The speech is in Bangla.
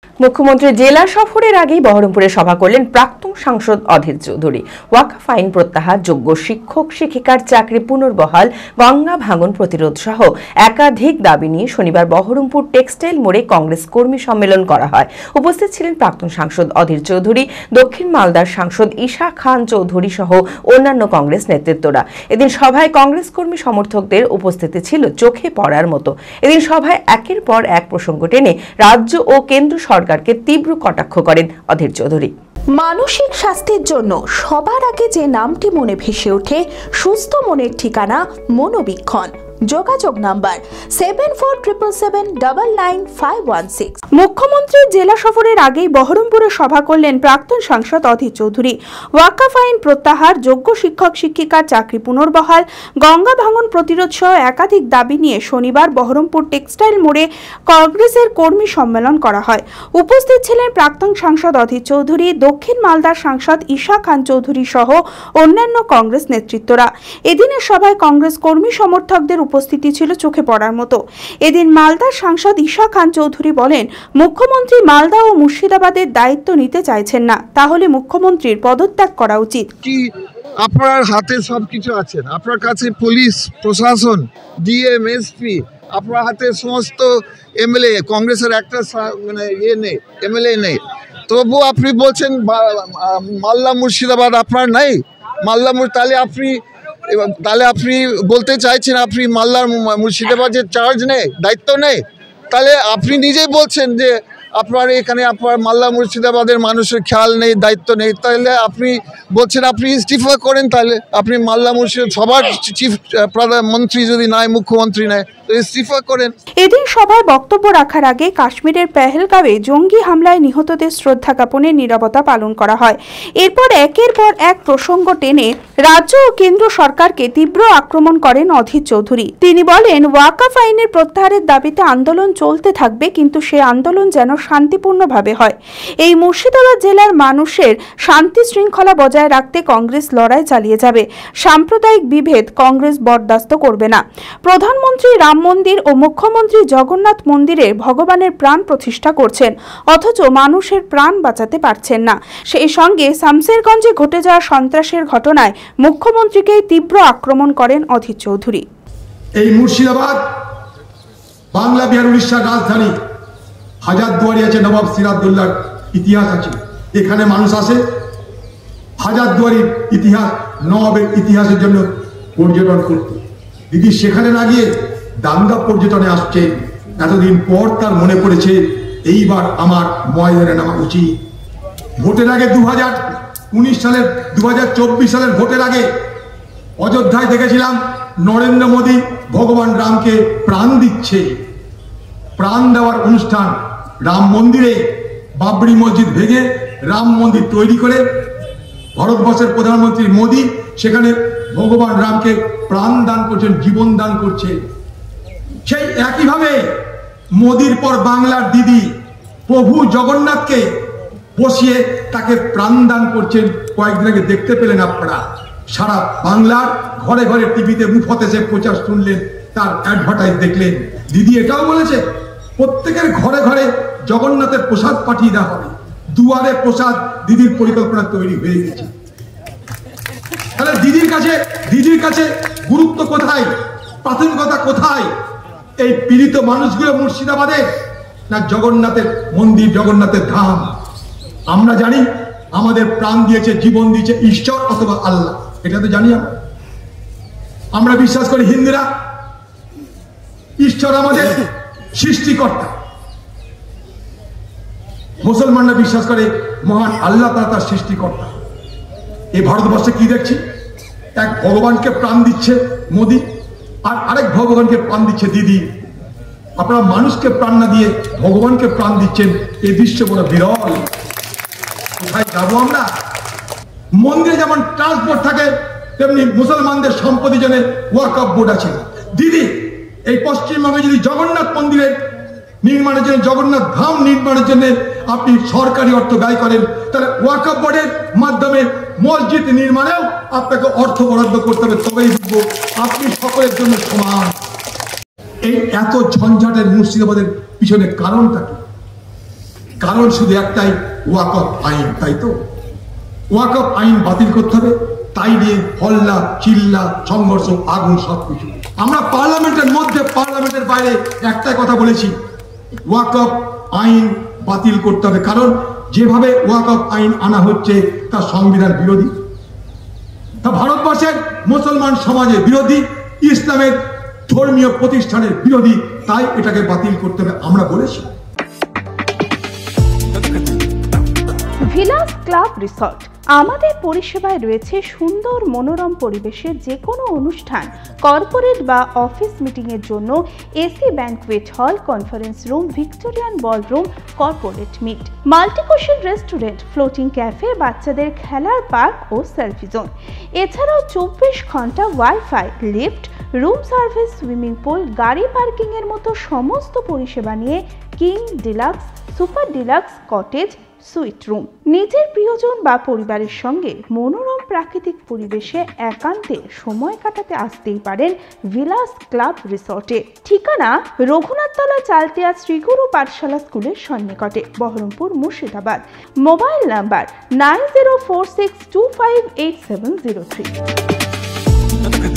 মুখ্যমন্ত্রী জেলা সফরের আগেই বহরমপুরে সভা করলেন প্রাক্তন সাংসদ অধীর চৌধুরী। ওয়াকফ আইন প্রত্যাহার, যোগ্য শিক্ষক শিক্ষিকার চাকরি পুনর্বহাল, গঙ্গা ভাঙন প্রতিরোধ সহ একাধিক দাবি নিয়ে শনিবার বহরমপুর টেক্সটাইল মোড়ে কংগ্রেস কর্মী সম্মেলন করা হয়। উপস্থিত ছিলেন প্রাক্তন সাংসদ অধীর চৌধুরী, দক্ষিণ মালদার সাংসদ ঈশা খান চৌধুরী সহ অন্যান্য কংগ্রেস নেতৃত্বরা। এদিন সভায় কংগ্রেস কর্মী সমর্থকদের উপস্থিতি ছিল চোখে পড়ার মতো। এদিন সভায় একের পর এক প্রসঙ্গ টেনে রাজ্য ও কেন্দ্র সরকারকে তীব্র কটাক্ষ করেন অধীর চৌধুরী। মানসিক স্বাস্থ্যের জন্য সবার আগে যে নামটি মনে ভেসে ওঠে, সুস্থ মনের ঠিকানা মনোবীক্ষণ। যোগাযোগ নাম্বার 7477799516। মুখ্যমন্ত্রীর জেলা সফরের আগেই বহরমপুরে সভা করলেন প্রাক্তন সাংসদ অধীর চৌধুরী। ওয়াকফ আইন প্রত্যাহার, যোগ্য শিক্ষক শিক্ষিকার চাকরি পুনর্বহাল, গঙ্গা ভাঙন প্রতিরোধ সহ একাধিক দাবি নিয়ে শনিবার বহরমপুর টেক্সটাইল মোড়ে কংগ্রেসের কর্মী সম্মেলন করা হয়। উপস্থিত ছিলেন প্রাক্তন সাংসদ অধীর চৌধুরী, দক্ষিণ মালদার সাংসদ ঈশা খান চৌধুরী সহ অন্যান্য কংগ্রেস নেতৃত্বরা। এদিনের সভায় কংগ্রেস কর্মী সমর্থকদের উপস্থিতি ছিল চোখে পড়ার মতো। এদিন মালদার সাংসদ ঈশা খান চৌধুরী বলেন, মুখ্যমন্ত্রী মালদা ও মুর্শিদাবাদের দায়িত্ব নিতে চাইছেন না, তাহলে মুখ্যমন্ত্রীর পদত্যাগ করা উচিত। কি আপনার হাতে সবকিছু আছে, আপনার কাছে পুলিশ প্রশাসন, ডিএম, এসপি, আপনার হাতে সমস্ত এমএলএ, কংগ্রেসের একটা মানে নেই, এমএলএ নেই, তবু আপনি বলছেন মালদা মুর্শিদাবাদ আপনার নেই। মালদা তাহলে আপনি বলতে চাইছেন আপনি মালদার মুর্শিদাবাদের চার্জ নেই, দায়িত্ব নেই। তাহলে আপনি নিজেই বলছেন যে আপনার এখানে আপনার মালদা মুর্শিদাবাদের মানুষের খেয়াল নেই, দায়িত্ব নেই। তাহলে আপনি বলছেন আপনি ইস্তিফা করেন, তাহলে আপনি মালদা মুর্শিদাবাদ সবার চিফ প্রধানমন্ত্রী যদি নয়, মুখ্যমন্ত্রী নয়, তো ইস্তিফা করেন। এদিন সভায় বক্তব্য রাখার আগে কাশ্মীরের পেহেলগাঁওয়ে জঙ্গি হামলায় নিহতদের শ্রদ্ধা জ্ঞাপনের নীরবতা পালন করা হয়। এরপর একের পর এক প্রসঙ্গ টেনে রাজ্য ও কেন্দ্র সরকারকে তীব্র আক্রমণ করেন অধীর চৌধুরী। তিনি বলেন, ওয়াকফ আইনের প্রত্যাহারের দাবিতে আন্দোলন চলতে থাকবে, কিন্তু সে আন্দোলন যেন শান্তিপূর্ণভাবে হয়। এই মুর্শিদাবাদ জেলার মানুষের শান্তি শৃঙ্খলা বজায় রাখতে কংগ্রেস লড়াই চালিয়ে যাবে। সাম্প্রদায়িক বিভেদ কংগ্রেস বরদাস্ত করবে না। প্রধানমন্ত্রী রাম মন্দির ও মুখ্যমন্ত্রী জগন্নাথ মন্দিরে ভগবানের প্রাণ প্রতিষ্ঠা করছেন, অথচ মানুষের প্রাণ বাঁচাতে পারছেন না। সেই সঙ্গে শামসেরগঞ্জে ঘটে যাওয়া সন্ত্রাসের ঘটনায় মুখ্যমন্ত্রীকে তীব্র আক্রমণ করেন অধীর চৌধুরী। এই মুর্শিদাবাদ বাংলা, বিহার, উড়িষ্যার রাজধানী। হাজারদুয়ারি আছে, নবাব সিরাজদৌল্লার ইতিহাস আছে। এখানে মানুষ আসে হাজারদুয়ারির ইতিহাস, নবাবের ইতিহাসের জন্য পর্যটন করতে। দিদি সেখানে না গিয়ে দাঙ্গা পর্যটনে আসছে। এতদিন পর তার মনে পড়েছে এইবার আমার ময়দানে নামা উচিত। ভোটের আগে 2019 সালের 2024 সালের ভোটের আগে অযোধ্যায় দেখেছিলাম নরেন্দ্র মোদী ভগবান রামকে প্রাণ দিচ্ছে। প্রাণ দেওয়ার অনুষ্ঠান রাম মন্দিরে, বাবরি মসজিদ ভেঙে রাম মন্দির তৈরি করে ভারতবর্ষের প্রধানমন্ত্রী মোদী সেখানে ভগবান রামকে প্রাণ দান করছেন, জীবন দান করছে। সেই একইভাবে মোদীর পর বাংলার দিদি প্রভু জগন্নাথকে বসিয়ে তাকে প্রাণ দান করছেন। কয়েকদিন আগে দেখতে পেলেন আপনারা, সারা বাংলার ঘরে ঘরে টিভিতে মুফতেসের প্রচার শুনলেন, তার অ্যাডভার্টাইজ দেখলেন। দিদি এটাও বলেছে প্রত্যেকের ঘরে ঘরে জগন্নাথের প্রসাদ পাঠিয়ে দেওয়া হবে। দুয়ারে প্রসাদ দিদির পরিকল্পনা তৈরি হয়ে গেছে। তাহলে দিদির কাছে গুরুত্ব কোথায়, প্রাথমিকতা কোথায়? এই পীড়িত মানুষগুলো মুর্শিদাবাদে না জগন্নাথের মন্দির, জগন্নাথের ধাম? আমরা জানি আমাদের প্রাণ দিয়েছে, জীবন দিয়েছে ঈশ্বর অথবা আল্লাহ, এটা তো জানি। আমরা বিশ্বাস করি হিন্দুরা ঈশ্বর আমাদের সৃষ্টিকর্তা, মুসলমানরা বিশ্বাস করে মহান আল্লাহ তার সৃষ্টিকর্তা। এই ভারতবর্ষে কি দেখছি, এক ভগবানকে প্রাণ দিচ্ছে মোদী, আর আরেক ভগবানকে প্রাণ দিচ্ছে দিদি। আপনারা মানুষকে প্রাণ না দিয়ে ভগবানকে প্রাণ দিচ্ছেন, এই দৃশ্য বড় বিরল। কোথায় যাবো আমরা? মন্দিরে যেমন ট্রান্সপোর্ট থাকে, তেমনি মুসলমানদের সম্পত্তি জন্য ওয়াকফ বোর্ড আছে। দিদি এই পশ্চিমবঙ্গে যদি জগন্নাথ মন্দিরের নির্মাণের জন্য, জগন্নাথ ধাম নির্মাণের জন্য আপনি সরকারি অর্থ ব্যয় করেন, তাহলে ওয়াকফ বোর্ডের মাধ্যমে মসজিদ নির্মাণেও আপনাকে অর্থ বরাদ্দ করতে হবে, তবেই বুঝবো আপনি সকলের জন্য সমান। এই এত ঝঞ্ঝাটের মুর্শিদাবাদের পিছনে কারণটা কি? কারণ শুধু একটাই, ওয়াকফ আইন, তাই তো? ওয়াকফ আইন বাতিল করতে হবে, তাই নিয়ে হল্লা চিল্লা সংঘর্ষ আগুন সবকিছু। আমরা পার্লামেন্টের মধ্যে পার্লামেন্টের বাইরে একটাই কথা বলেছি, ওয়াকফ আইন বাতিল করতে হবে, কারণ যেভাবে ওয়াকফ আইন আনা হচ্ছে তা সংবিধান বিরোধী, তা ভারতবর্ষের মুসলমান সমাজের বিরোধী, ইসলামের ধর্মীয় প্রতিষ্ঠানের বিরোধী, তাই এটাকে বাতিল করতে হবে আমরা বলেছি। ভিলাস ক্লাব রিসর্ট আমাদের পরিষেবায় রয়েছে সুন্দর মনোরম পরিবেশে যে কোনো অনুষ্ঠান, কর্পোরেট বা অফিস মিটিংয়ের জন্য AC banquet hall, conference room, Victorian ballroom, corporate meet, multicuisine restaurant, floating cafe, বাচ্চাদের খেলার পার্ক ও সেলফি জোন। এছাড়াও 24 ঘন্টা wifi, lift, room service, swimming pool, গাড়ি পার্কিং এর মতো সমস্ত পরিষেবা নিয়ে king deluxe, super deluxe, cottage, suite room. নিজের প্রিয়জন বা পরিবারের সঙ্গে মনোরম প্রাকৃতিক পরিবেশে একান্তে সময় কাটাতে আসতেই পারেন ভিলাস ক্লাব রিসর্টে। ঠিকানা রঘুনাথতলা, চালতিয়া শ্রীগুরু পাঠশালা স্কুলের সন্নিকটে, বহরমপুর, মুর্শিদাবাদ। Mobile number 9046258703।